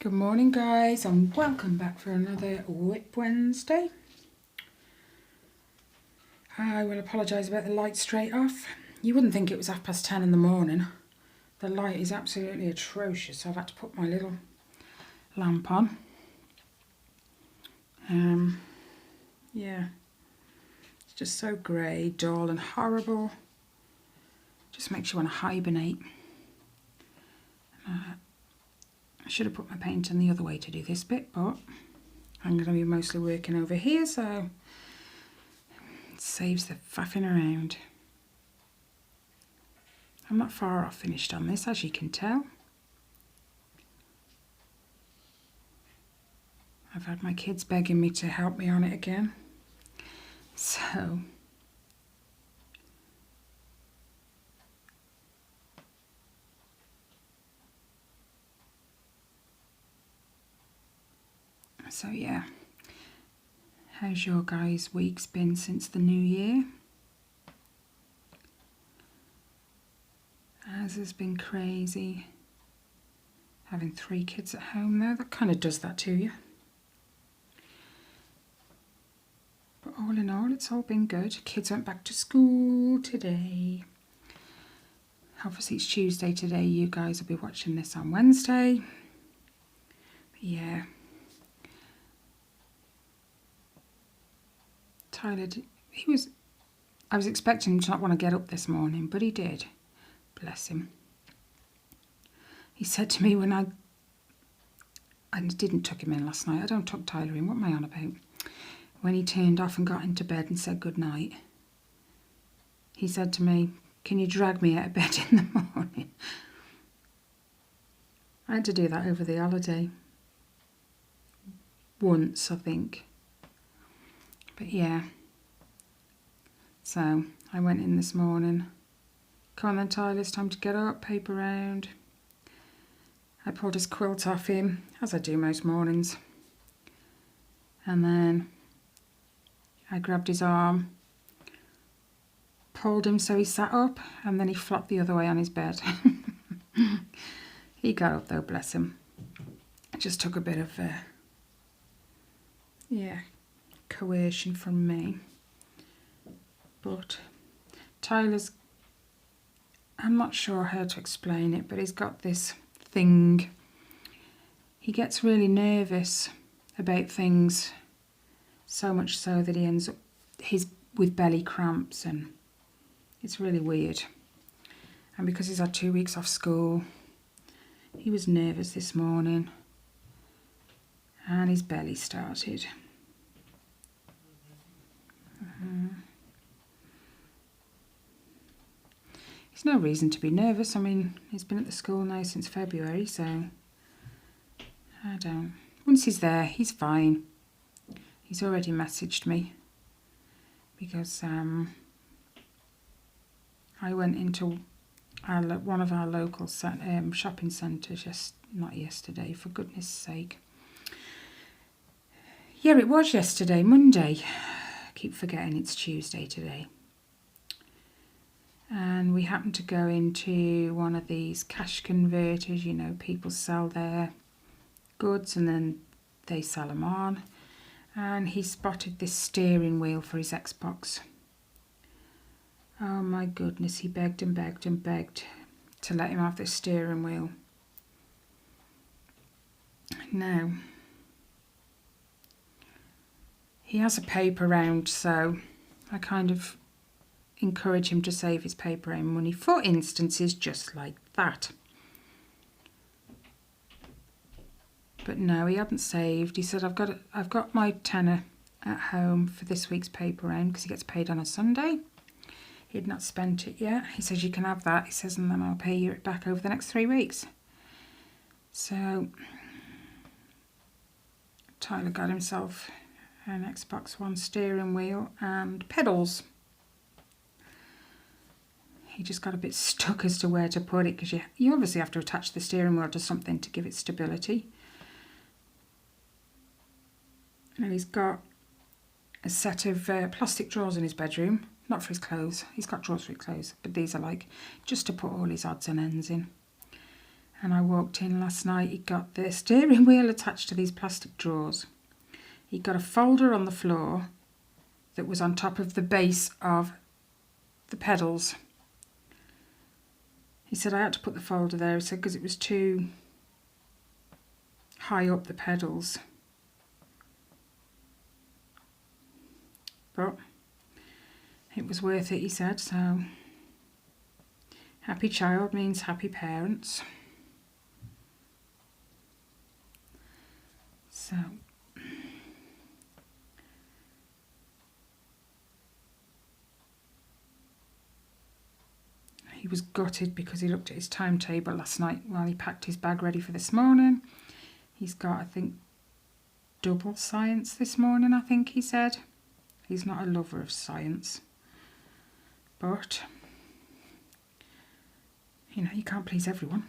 Good morning guys and welcome back for another WIP Wednesday. I will apologise about the light straight off. You wouldn't think it was 10:30 in the morning. The light is absolutely atrocious, so I've had to put my little lamp on. Yeah, it's just so grey, dull and horrible. Just makes you want to hibernate. I should have put my paint in the other way to do this bit, but I'm going to be mostly working over here, so it saves the faffing around. I'm not far off finished on this, as you can tell. I've had my kids begging me to help me on it again. So yeah, how's your guys' weeks been since the new year? Ours has been crazy. Having 3 kids at home though, that kind of does that to you. But all in all, it's all been good. Kids went back to school today. Obviously it's Tuesday today, you guys will be watching this on Wednesday. But yeah. Tyler, I was expecting him to not want to get up this morning, but he did. Bless him. He said to me when I didn't tuck him in last night. I don't tuck Tyler in. What am I on about? When he turned off and got into bed and said good night, he said to me, "Can you drag me out of bed in the morning?" I had to do that over the holiday. Once, I think. But yeah. So I went in this morning. Come on then, Tyler, it's time to get up, paper round. I pulled his quilt off him, as I do most mornings. And then I grabbed his arm, pulled him so he sat up, and then he flopped the other way on his bed. He got up though, bless him. It just took a bit of, coercion from me. But Tyler's, I'm not sure how to explain it, but he's got this thing. He gets really nervous about things, so much so that he ends up with belly cramps, and it's really weird. And because he's had 2 weeks off school, he was nervous this morning and his belly started. There's no reason to be nervous. I mean, he's been at the school now since February, so I don't. Once he's there, he's fine. He's already messaged me because I went into one of our local shopping centres not yesterday, for goodness sake. Yeah, it was yesterday, Monday. I keep forgetting it's Tuesday today. And we happened to go into one of these cash converters. You know, people sell their goods and then they sell them on. And he spotted this steering wheel for his Xbox. Oh my goodness, he begged and begged and begged to let him have this steering wheel. Now, he has a paper round, so I kind of encourage him to save his paper round money for instances just like that. But no, he hadn't saved. He said, I've got my tenner at home for this week's paper round because he gets paid on a Sunday. He had not spent it yet. He says, you can have that. He says, and then I'll pay you it back over the next 3 weeks. So Tyler got himself an Xbox One steering wheel and pedals. He just got a bit stuck as to where to put it because you obviously have to attach the steering wheel to something to give it stability. And he's got a set of plastic drawers in his bedroom, not for his clothes. He's got drawers for his clothes, but these are like just to put all his odds and ends in. and I walked in last night, he'd got the steering wheel attached to these plastic drawers. He'd got a folder on the floor that was on top of the base of the pedals. He said I had to put the folder there, he said, because it was too high up the pedals. But it was worth it, he said, so happy child means happy parents. So he was gutted because he looked at his timetable last night while he packed his bag ready for this morning. He's got, I think, double science this morning, I think he said. He's not a lover of science. But, you know, you can't please everyone.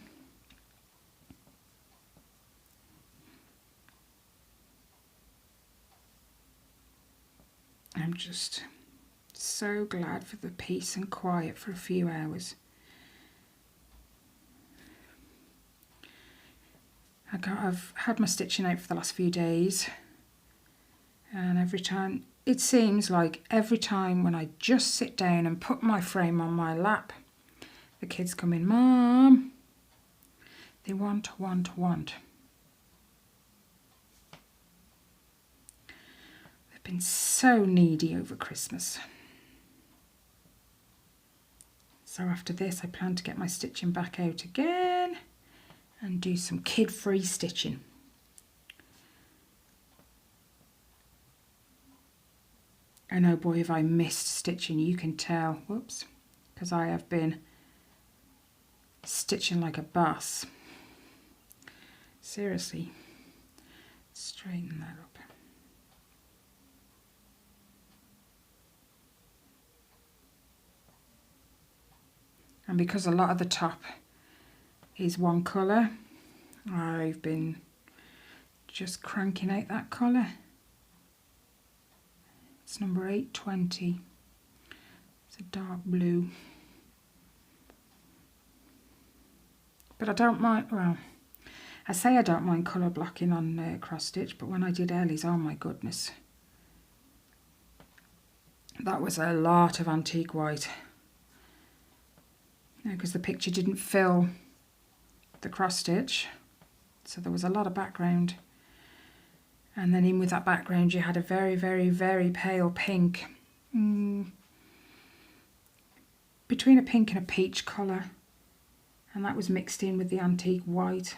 I'm just so glad for the peace and quiet for a few hours. I've had my stitching out for the last few days, and every time, it seems like every time when I just sit down and put my frame on my lap, the kids come in, Mom, they want. They've been so needy over Christmas. So after this, I plan to get my stitching back out again and do some kid-free stitching. And oh boy, have I missed stitching, you can tell, whoops, because I have been stitching like a boss. Seriously, straighten that up. And because a lot of the top is one colour, I've been just cranking out that colour. It's number 820. It's a dark blue. But I don't mind, well, I say I don't mind colour blocking on cross stitch, but when I did Ellie's, oh my goodness. That was a lot of antique white. Because the picture didn't fill the cross stitch, so there was a lot of background. And then in with that background you had a very, very, very pale pink, between a pink and a peach colour, and that was mixed in with the antique white.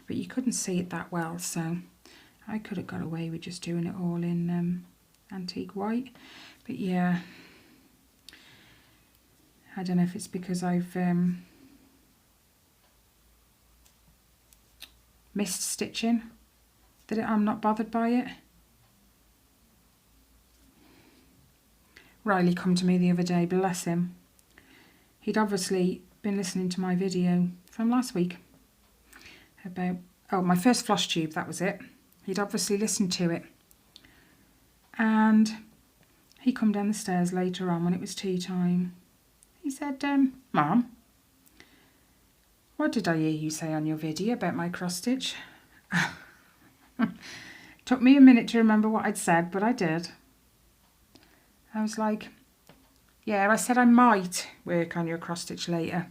But you couldn't see it that well, so I could have got away with just doing it all in antique white. But yeah, I don't know if it's because I've missed stitching that I'm not bothered by it. Riley come to me the other day, bless him. He'd obviously been listening to my video from last week about, oh, my first floss tube, that was it. He'd obviously listened to it. And he come down the stairs later on when it was tea time. He said, Mom, what did I hear you say on your video about my cross stitch? Took me a minute to remember what I'd said, but I did. I was like, yeah, I said I might work on your cross stitch later.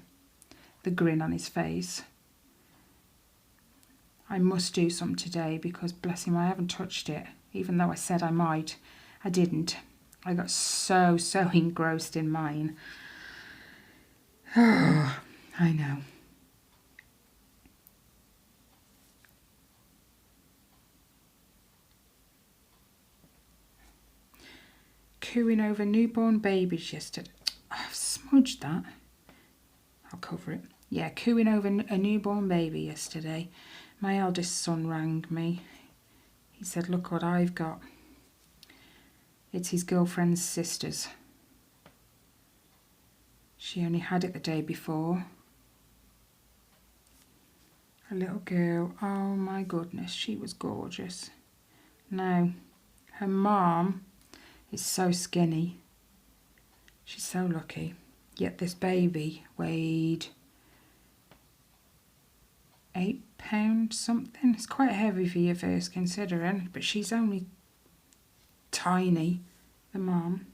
The grin on his face. I must do some today because, bless him, I haven't touched it. Even though I said I might, I didn't. I got so engrossed in mine. Oh, I know. Cooing over newborn babies yesterday. I've smudged that. I'll cover it. Yeah, cooing over a newborn baby yesterday. My eldest son rang me. He said, look what I've got. It's his girlfriend's sister's. She only had it the day before. A little girl. Oh my goodness, she was gorgeous. Now, her mom is so skinny. She's so lucky. Yet this baby weighed £8 something. It's quite heavy for you first considering, but she's only tiny, the mom.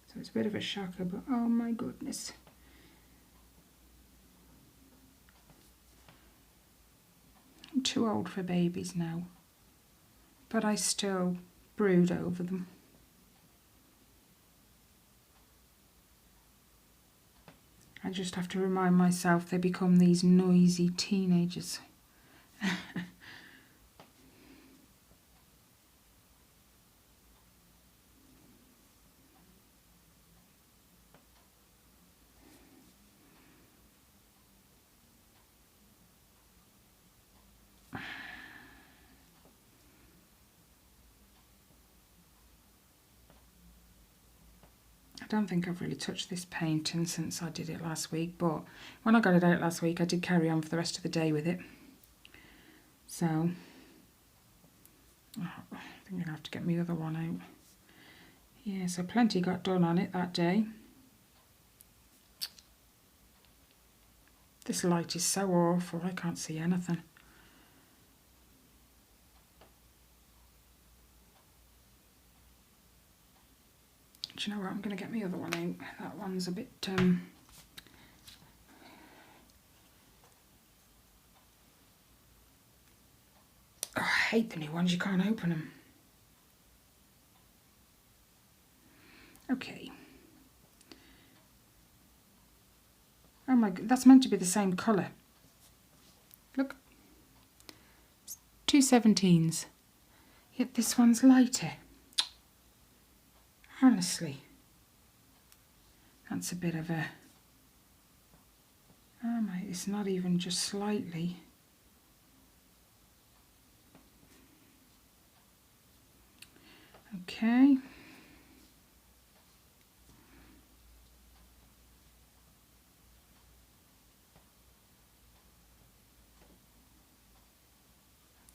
So it's a bit of a shocker, but oh my goodness. I'm too old for babies now, but I still brood over them. I just have to remind myself they become these noisy teenagers. I don't think I've really touched this painting since I did it last week, but when I got it out last week I did carry on for the rest of the day with it. So I think I'm going to have to get my other one out. Yeah, so plenty got done on it that day. This light is so awful, I can't see anything. Do you know what, I'm going to get my other one out. That one's a bit... Oh, I hate the new ones, you can't open them. Okay. Oh my god, that's meant to be the same colour. Look. It's 217s. Yet this one's lighter. Honestly. That's a bit of a... Oh my, it's not even just slightly. Okay.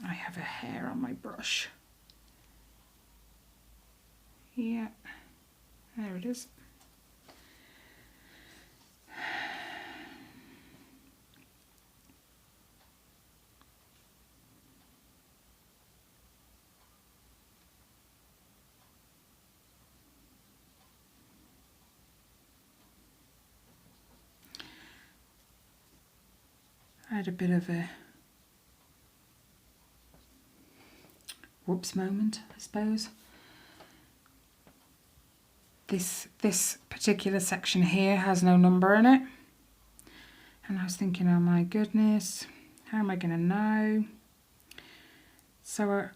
I have a hair on my brush. Yeah, there it is. I had a bit of a whoops moment, I suppose. This particular section here has no number in it. And I was thinking, oh my goodness, how am I going to know? So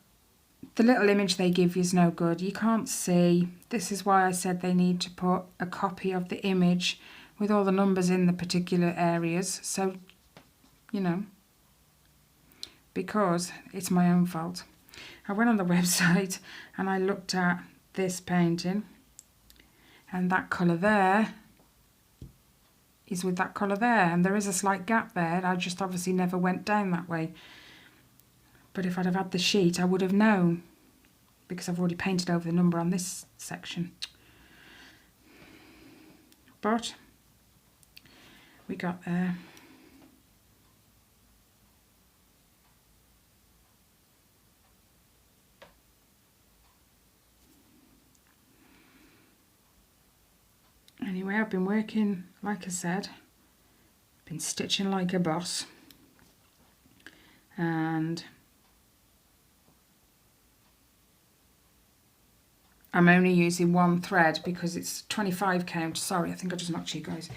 the little image they give you is no good. You can't see. This is why I said they need to put a copy of the image with all the numbers in the particular areas. So, you know, because it's my own fault. I went on the website and I looked at this painting, and that colour there is with that colour there, and there is a slight gap there. I just obviously never went down that way. But if I'd have had the sheet, I would have known, because I've already painted over the number on this section. But we got there. Anyway, I've been working, like I said, been stitching like a boss, and I'm only using one thread because it's 25 count. Sorry, I think I just knocked you guys.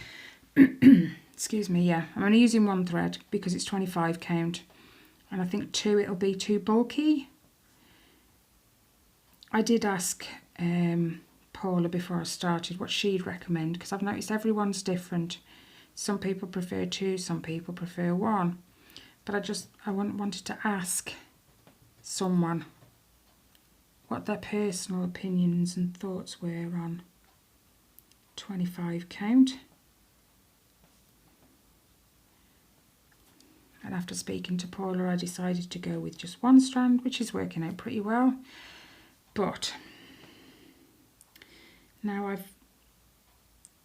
Excuse me, yeah, I'm only using one thread because it's 25 count, and I think it'll be too bulky. I did ask Paula before I started what she'd recommend, because I've noticed everyone's different. Some people prefer 2, some people prefer 1. But I wanted to ask someone what their personal opinions and thoughts were on 25 count. And after speaking to Paula, I decided to go with just one strand, which is working out pretty well. But now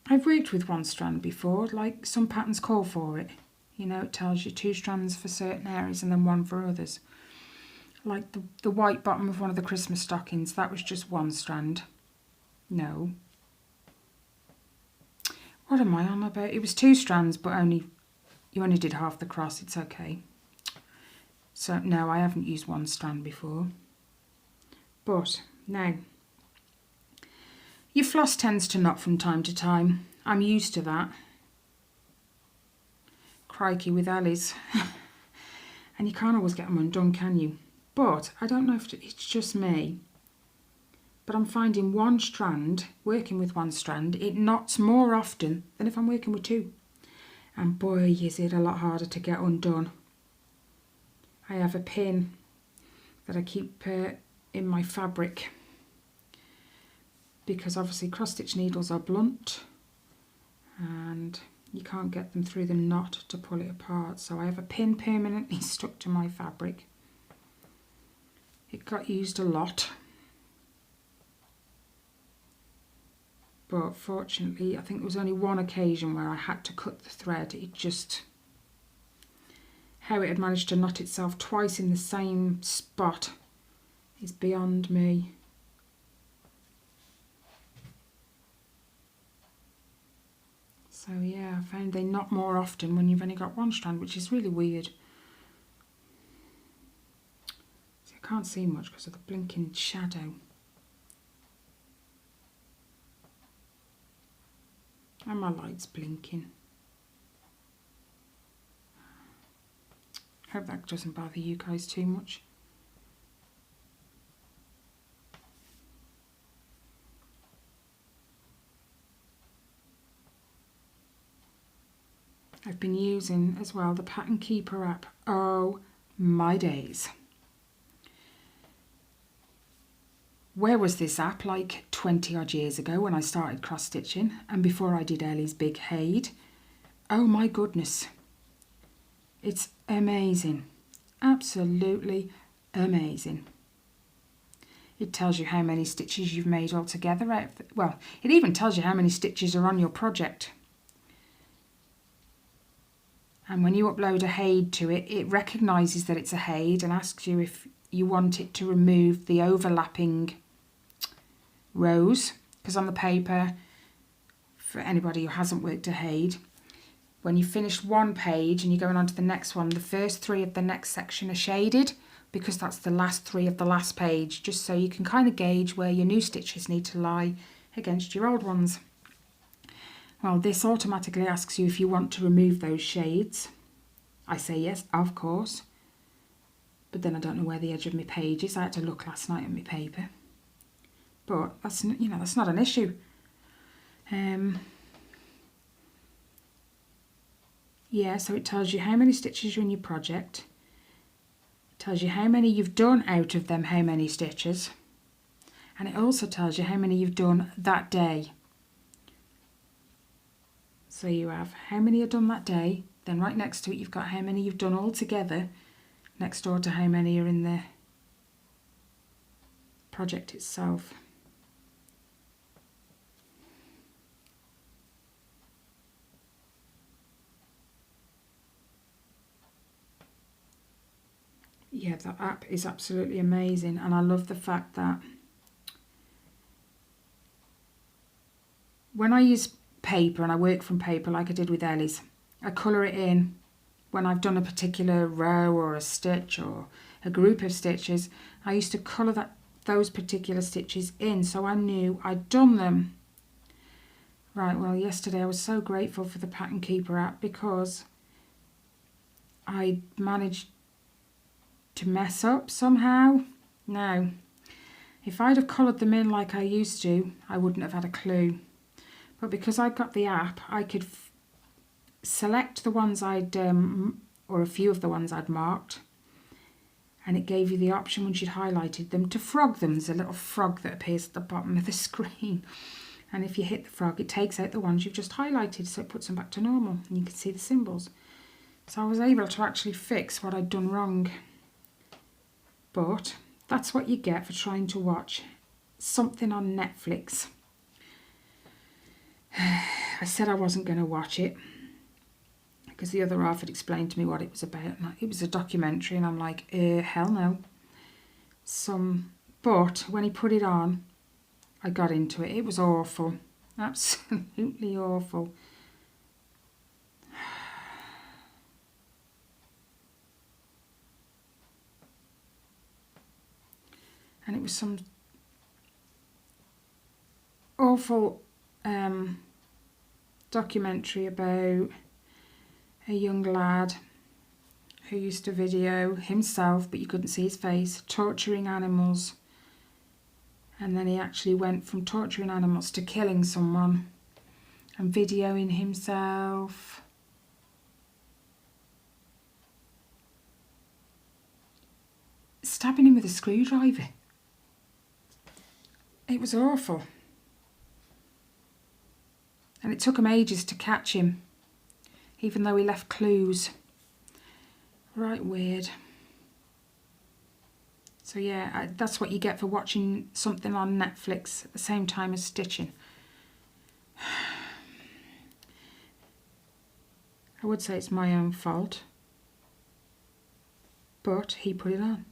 I've worked with one strand before, like some patterns call for it. You know, it tells you 2 strands for certain areas and then 1 for others. Like the white bottom of one of the Christmas stockings, that was just 1 strand. No. What am I on about? It was 2 strands, but you only did half the cross. It's okay. So, no, I haven't used 1 strand before. But, now, your floss tends to knot from time to time. I'm used to that. Crikey with Ellie's. And you can't always get them undone, can you? But I don't know if it's just me, but I'm finding 1 strand, working with 1 strand, it knots more often than if I'm working with 2. And boy, is it a lot harder to get undone. I have a pin that I keep in my fabric because obviously cross-stitch needles are blunt and you can't get them through the knot to pull it apart. So I have a pin permanently stuck to my fabric. It got used a lot. But fortunately, I think there was only 1 occasion where I had to cut the thread. It just... How it had managed to knot itself twice in the same spot is beyond me. So yeah, I found they knot more often when you've only got 1 strand, which is really weird. So I can't see much because of the blinking shadow. And my light's blinking. Hope that doesn't bother you guys too much. I've been using as well the Pattern Keeper app. Oh my days. Where was this app like 20 odd years ago when I started cross stitching and before I did Ellie's big Haid? Oh my goodness. It's amazing. Absolutely amazing. It tells you how many stitches you've made altogether. Well, it even tells you how many stitches are on your project. And when you upload a Haid to it, it recognises that it's a Haid and asks you if you want it to remove the overlapping rows. Because on the paper, for anybody who hasn't worked a Haid, when you finish one page and you're going on to the next one, the first 3 of the next section are shaded because that's the last 3 of the last page, just so you can kind of gauge where your new stitches need to lie against your old ones. Well, this automatically asks you if you want to remove those shades. I say yes, of course. But then I don't know where the edge of my page is. I had to look last night at my paper. But that's, you know, that's not an issue. Yeah, so it tells you how many stitches are in your project. It tells you how many you've done out of them, how many stitches. And it also tells you how many you've done that day. So you have how many are done that day, then right next to it you've got how many you've done all together, next door to how many are in the project itself. Yeah, that app is absolutely amazing, and I love the fact that when I use paper and I work from paper like I did with Ellie's, I colour it in when I've done a particular row or a stitch or a group of stitches. I used to colour those particular stitches in so I knew I'd done them. Right, well, yesterday I was so grateful for the Pattern Keeper app because I managed to mess up somehow. Now, if I'd have coloured them in like I used to, I wouldn't have had a clue. But because I got the app, I could select the ones I'd, or a few of the ones I'd marked, and it gave you the option once you'd highlighted them to frog them. There's a little frog that appears at the bottom of the screen, and if you hit the frog, it takes out the ones you've just highlighted, so it puts them back to normal, and you can see the symbols. So I was able to actually fix what I'd done wrong. But that's what you get for trying to watch something on Netflix. I said I wasn't going to watch it because the other half had explained to me what it was about. And it was a documentary, and I'm like, hell no. But when he put it on, I got into it. It was awful. Absolutely awful. And it was some awful documentary about a young lad who used to video himself, but you couldn't see his face, torturing animals. And then he actually went from torturing animals to killing someone and videoing himself. Stabbing him with a screwdriver. It was awful. And it took him ages to catch him, even though he left clues. Right weird. So yeah, that's what you get for watching something on Netflix at the same time as stitching. I would say it's my own fault, but he put it on.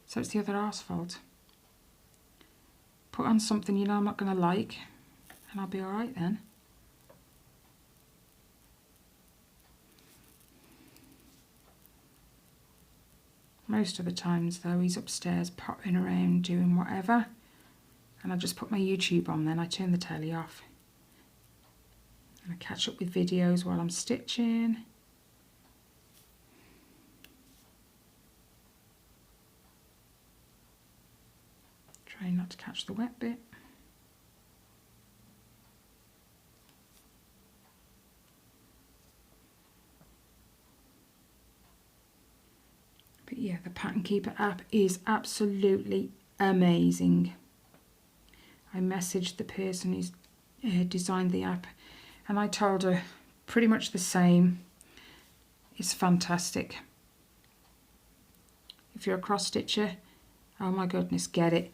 So it's the other half's fault. Put on something you know I'm not going to like, and I'll be alright then. Most of the times though, he's upstairs pottering around doing whatever, and I just put my YouTube on then. I turn the telly off and I catch up with videos while I'm stitching. Trying not to catch the wet bit. But yeah, the Pattern Keeper app is absolutely amazing. I messaged the person who's designed the app, and I told her pretty much the same. It's fantastic. If you're a cross stitcher, oh my goodness, get it.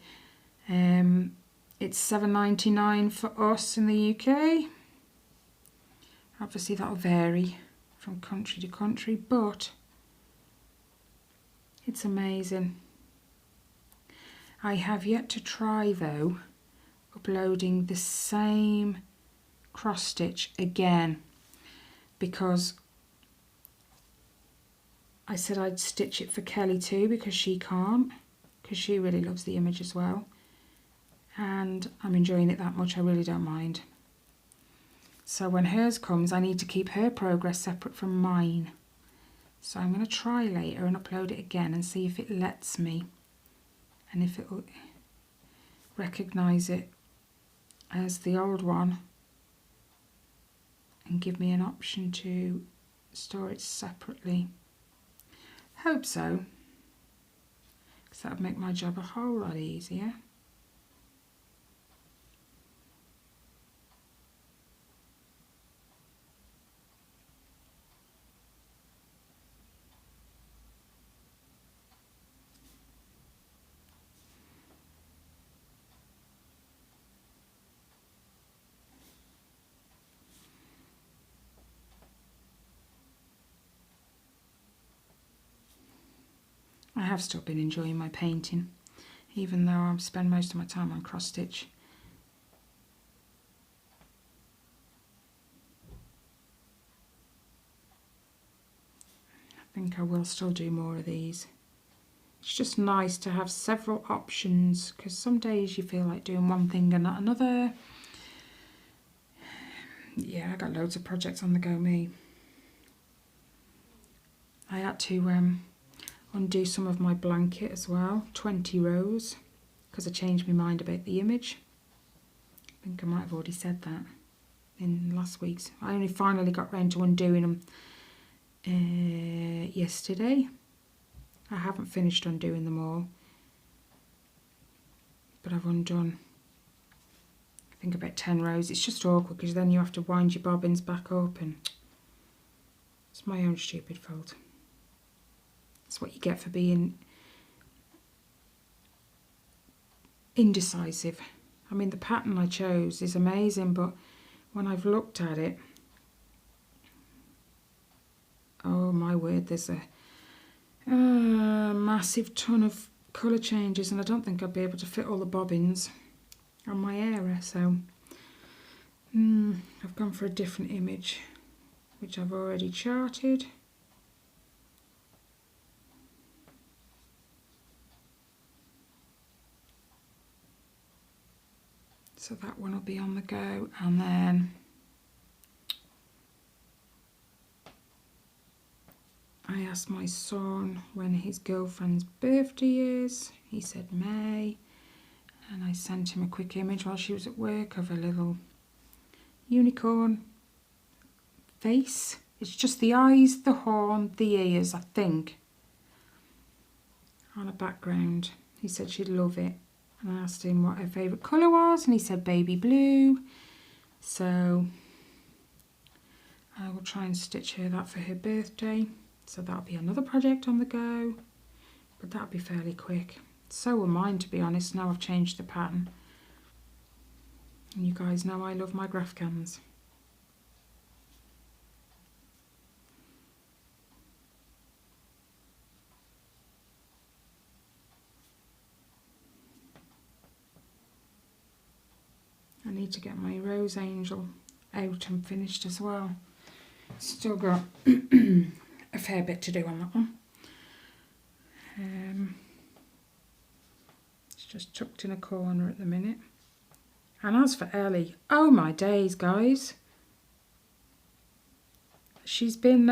It's $7.99 for us in the UK. Obviously that'll vary from country to country, but it's amazing. I have yet to try though uploading the same cross stitch again, because I said I'd stitch it for Kelly too, because she can't, because she really loves the image as well, and I'm enjoying it that much I really don't mind. So when hers comes, I need to keep her progress separate from mine. So I'm going to try later and upload it again and see if it lets me, and if it will recognise it as the old one and give me an option to store it separately. Hope so, because that would make my job a whole lot easier. I have still been enjoying my painting, even though I spend most of my time on cross stitch. I think I will still do more of these. It's just nice to have several options, because some days you feel like doing one thing and not another. Yeah, I got loads of projects on the go, me. I had to undo some of my blanket as well, 20 rows, because I changed my mind about the image. I think I might have already said that in last week's. I only finally got round to undoing them yesterday. I haven't finished undoing them all, but I've undone, I think, about 10 rows. It's just awkward because then you have to wind your bobbins back up, and it's my own stupid fault. That's what you get for being indecisive I mean, the pattern I chose is amazing, but when I've looked at it, oh my word, there's a massive ton of colour changes, and I don't think I'd be able to fit all the bobbins on my area, so I've gone for a different image, which I've already charted. So that one will be on the go, and then I asked my son when his girlfriend's birthday is. He said May, and I sent him a quick image while she was at work of a little unicorn face. It's just the eyes, the horn, the ears, I think, on a background. He said she'd love it. And I asked him what her favourite colour was, and he said baby blue. So I will try and stitch her that for her birthday. So that'll be another project on the go, but that'll be fairly quick. So will mine, to be honest, now I've changed the pattern. And you guys know I love my Grafcans. I need to get my Rose Angel out and finished as well. Still got a fair bit to do on that one. It's just tucked in a corner at the minute. And as for Ellie, oh my days, guys. She's been,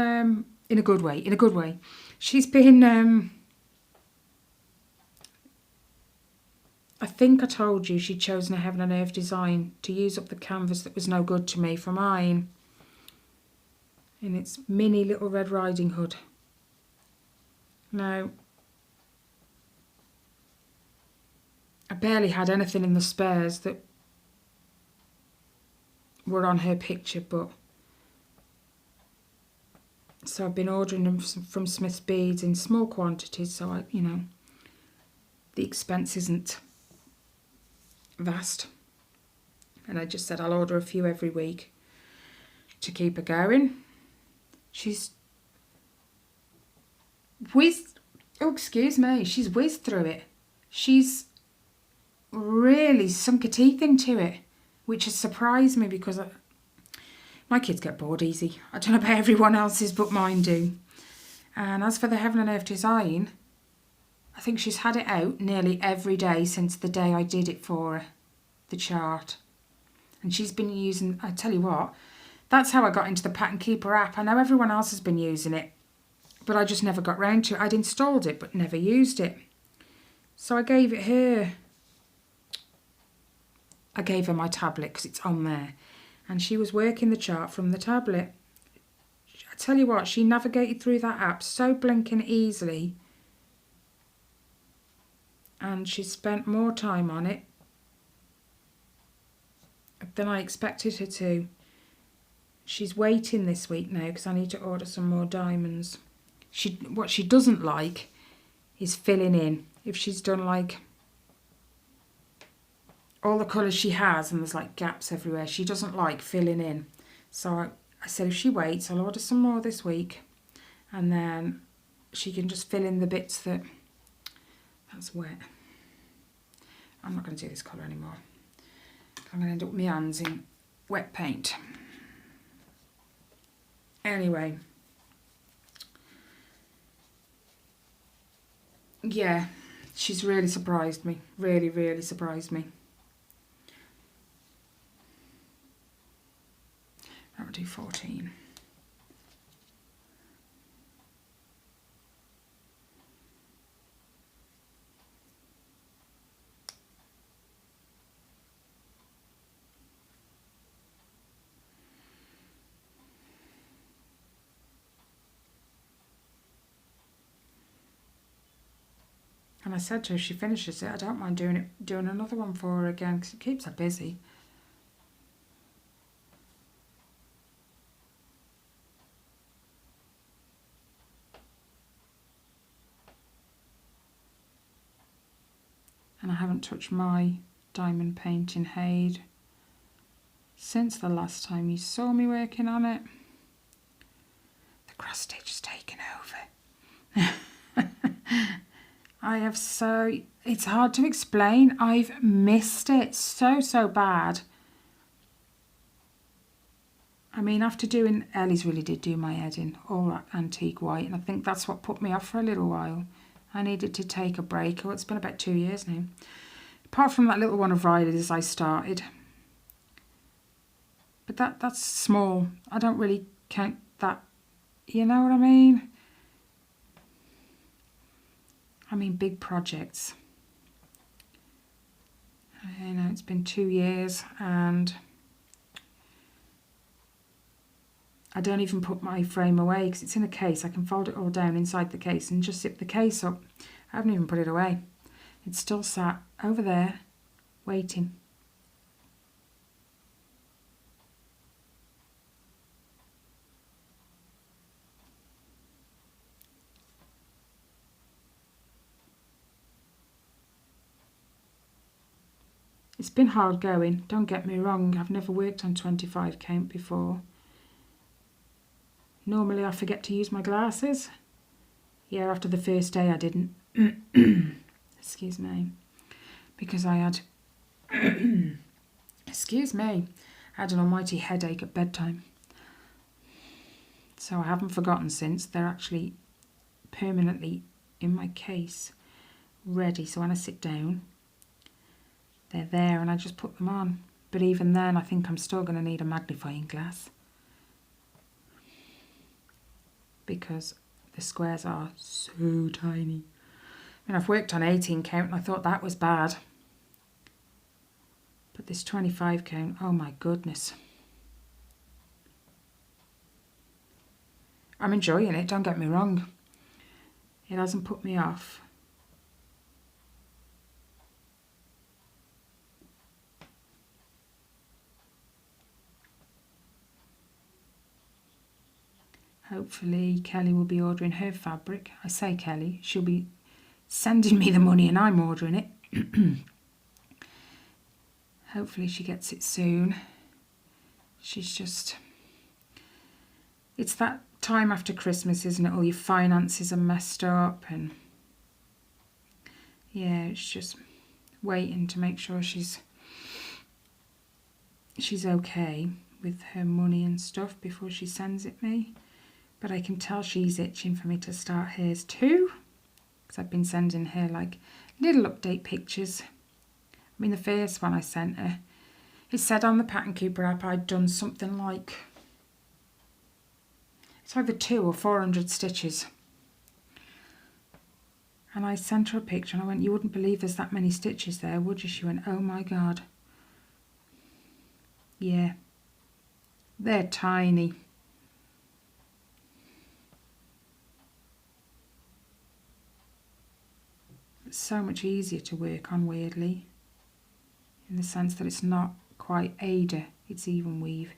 in a good way, She's been, I think I told you she'd chosen a Heaven and Earth design to use up the canvas that was no good to me for mine. In its mini Little Red Riding Hood. Now, I barely had anything in the spares that were on her picture, but so I've been ordering them from Smith's Beads in small quantities, so the expense isn't vast. And I just said I'll order a few every week to keep her going. She's whizzed, she's whizzed through it. She's really sunk her teeth into it, which has surprised me because my kids get bored easy. I don't know about everyone else's, but mine do. And as for the Heaven and Earth design, I think she's had it out nearly every day since the day I did it for her, the chart. And she's been using, I tell you what, that's how I got into the Pattern Keeper app. I know everyone else has been using it, but I just never got round to it. I'd installed it, but never used it. So I gave it her. I gave her my tablet because it's on there. And she was working the chart from the tablet. I tell you what, she navigated through that app so blinking easily. And she spent more time on it than I expected her to. She's waiting this week now because I need to order some more diamonds. What she doesn't like is filling in. If she's done like all the colours she has and there's like gaps everywhere, she doesn't like filling in. So I said if she waits, I'll order some more this week, and then she can just fill in the bits that's wet. I'm not going to do this colour anymore. I'm going to end up with my hands in wet paint. Anyway, yeah, she's really surprised me. Really, really surprised me. That would do 14. And I said to her, if she finishes it, I don't mind doing another one for her again because it keeps her busy. And I haven't touched my diamond painting Haid since the last time you saw me working on it. The cross stitch has taken over. It's hard to explain. I've missed it so bad. I mean, after doing, Ellie's really did do my head in, all that antique white, and I think that's what put me off for a little while. I needed to take a break. Oh, it's been about 2 years now. Apart from that little one of Riley's I started. But that's small. I don't really count that. You know what I mean? I mean big projects. I know it's been 2 years and I don't even put my frame away because it's in a case. I can fold it all down inside the case and just zip the case up. I haven't even put it away. It's still sat over there waiting. It's been hard going, don't get me wrong. I've never worked on 25 count before. Normally I forget to use my glasses. Yeah, after the first day I didn't. Excuse me. Because I had, excuse me, I had an almighty headache at bedtime. So I haven't forgotten since. They're actually permanently in my case, ready. So when I sit down, they're there and I just put them on. But even then, I think I'm still going to need a magnifying glass. Because the squares are so tiny. I mean, I've worked on 18 count and I thought that was bad. But this 25 count, oh my goodness. I'm enjoying it, don't get me wrong. It hasn't put me off. Hopefully Kelly will be ordering her fabric. I say Kelly, she'll be sending me the money and I'm ordering it. Hopefully she gets it soon. She's just... It's that time after Christmas, isn't it? All your finances are messed up and... Yeah, it's just waiting to make sure she's okay with her money and stuff before she sends it me. But I can tell she's itching for me to start hers too. Because I've been sending her like little update pictures. I mean, the first one I sent her, it said on the Pattern Keeper app I'd done something like, it's either 200 or 400 stitches. And I sent her a picture and I went, you wouldn't believe there's that many stitches there, would you? She went, oh my God. Yeah, they're tiny. It's so much easier to work on, weirdly, in the sense that it's not quite Ada, it's even weave.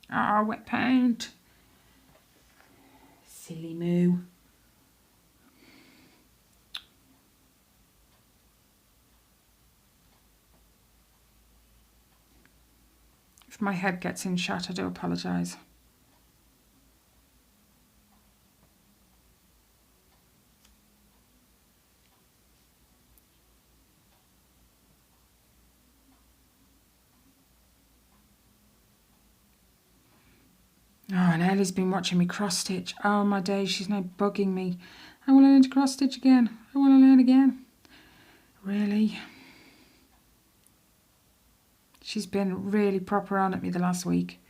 Ah, wet paint. Silly moo. If my head gets in shot, I do apologise. Oh, and Ellie's been watching me cross stitch. Oh my days, she's now bugging me. I want to learn to cross stitch again. I want to learn again. Really? She's been really proper on at me the last week.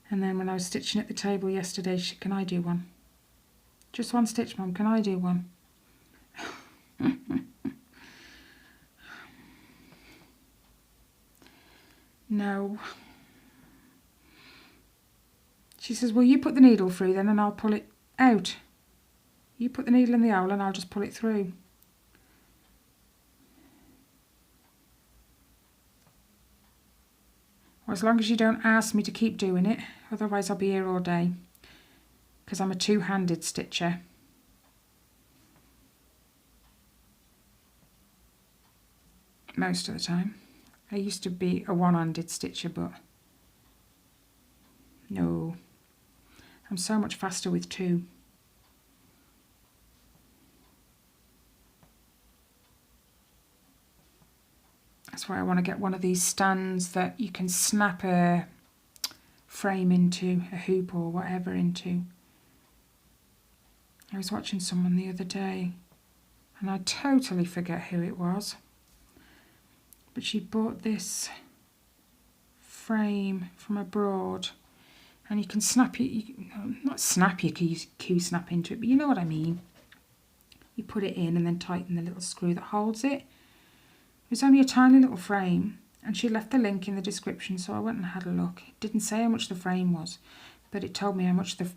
And then when I was stitching at the table yesterday, she, can I do one? Just one stitch, Mum, can I do one? No. She says, well, you put the needle through then and I'll pull it out. You put the needle in the hole and I'll just pull it through. Well, as long as you don't ask me to keep doing it, otherwise I'll be here all day. Because I'm a two-handed stitcher. Most of the time. I used to be a one-handed stitcher, but no. I'm so much faster with two. That's why I want to get one of these stands that you can snap a frame into, a hoop or whatever into. I was watching someone the other day and I totally forget who it was. But she bought this frame from abroad and you can snap it, not snap your Q snap into it, but you know what I mean. You put it in and then tighten the little screw that holds it. It was only a tiny little frame and she left the link in the description, so I went and had a look. It didn't say how much the frame was, but it told me how much the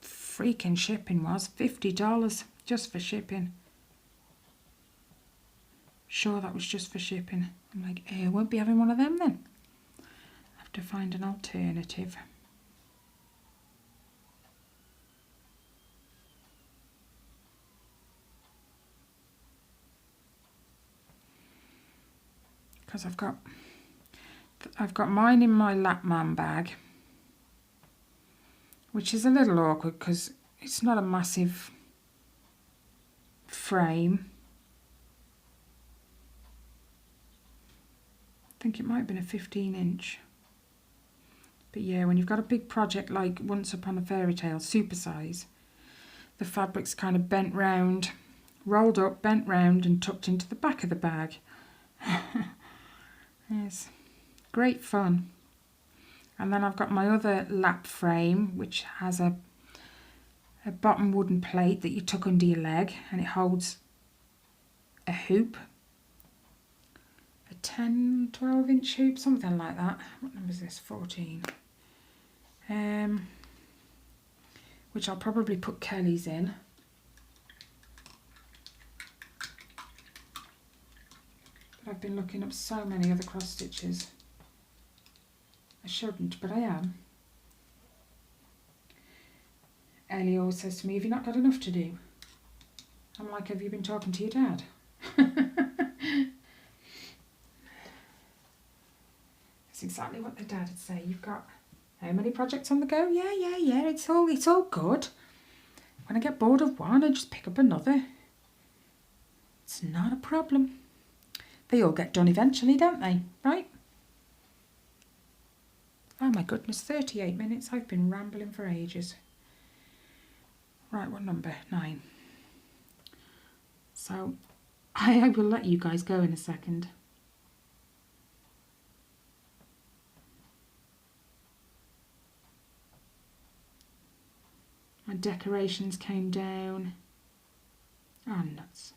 freaking shipping was. $50 just for shipping. Sure, that was just for shipping. I'm like, I won't be having one of them then. I have to find an alternative. Because I've got mine in my Lapman bag, which is a little awkward because it's not a massive frame. I think it might have been a 15-inch. But yeah, when you've got a big project like Once Upon a Fairy Tale, super size, the fabric's kind of bent round, rolled up, bent round and tucked into the back of the bag. Yes, great fun. And then I've got my other lap frame, which has a bottom wooden plate that you tuck under your leg and it holds a hoop. 10, 12-inch hoop, something like that. What number is this? 14. Which I'll probably put Kelly's in. But I've been looking up so many other cross stitches. I shouldn't, but I am. Ellie always says to me, have you not got enough to do? I'm like, have you been talking to your dad? That's exactly what the dad would say. You've got how many projects on the go? Yeah. It's all good. When I get bored of one, I just pick up another. It's not a problem. They all get done eventually, don't they? Right? Oh my goodness, 38 minutes. I've been rambling for ages. Right, what number? 9. So I will let you guys go in a second. My decorations came down. Oh, nuts.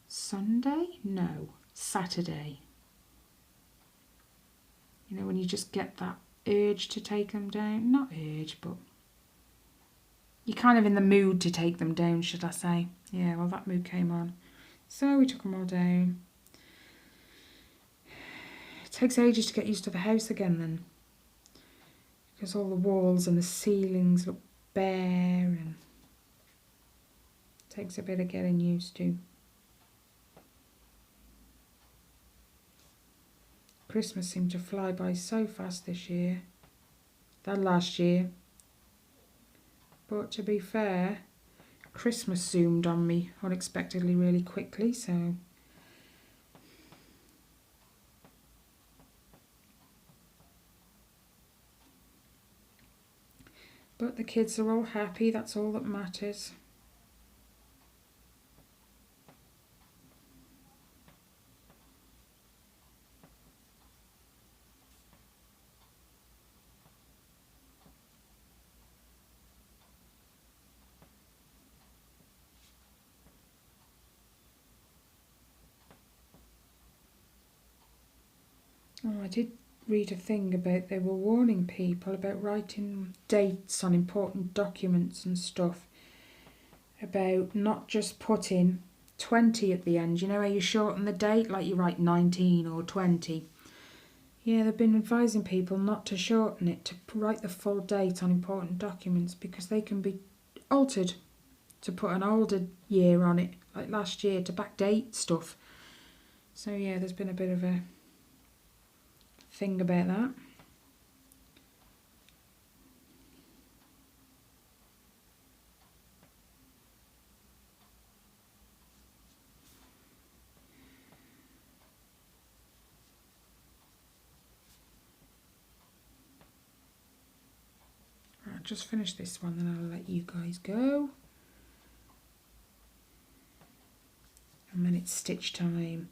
Sunday? No, Saturday. You know, when you just get that urge to take them down. Not urge, but you're kind of in the mood to take them down, should I say. Yeah, well, that mood came on. So we took them all down. It takes ages to get used to the house again then, because all the walls and the ceilings look bare and it takes a bit of getting used to. Christmas seemed to fly by so fast this year, than last year. But to be fair, Christmas zoomed on me unexpectedly really quickly, so but the kids are all happy, that's all that matters. Oh, I did read a thing about they were warning people about writing dates on important documents and stuff, about not just putting 20 at the end. You know how you shorten the date, like you write 19 or 20. Yeah, they've been advising people not to shorten it, to write the full date on important documents, because they can be altered to put an older year on it, like last year, to backdate stuff. So yeah, there's been a bit of a thing about that. Right, I'll just finish this one, then I'll let you guys go. And then it's stitch time.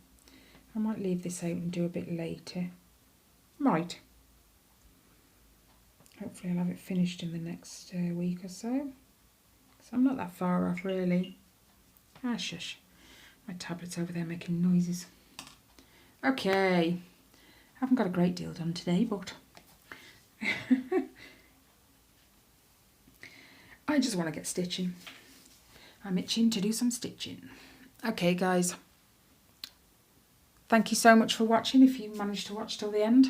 I might leave this out and do a bit later. Right. Hopefully I'll have it finished in the next week or so. So I'm not that far off, really. Ah, shush. My tablet's over there making noises. Okay. Haven't got a great deal done today, but I just want to get stitching. I'm itching to do some stitching. Okay, guys. Thank you so much for watching, if you managed to watch till the end.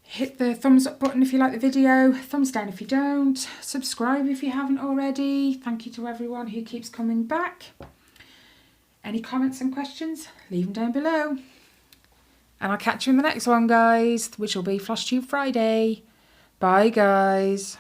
Hit the thumbs up button if you like the video, thumbs down if you don't, subscribe if you haven't already. Thank you to everyone who keeps coming back. Any comments and questions, leave them down below. And I'll catch you in the next one, guys, which will be Floss Tube Friday. Bye, guys.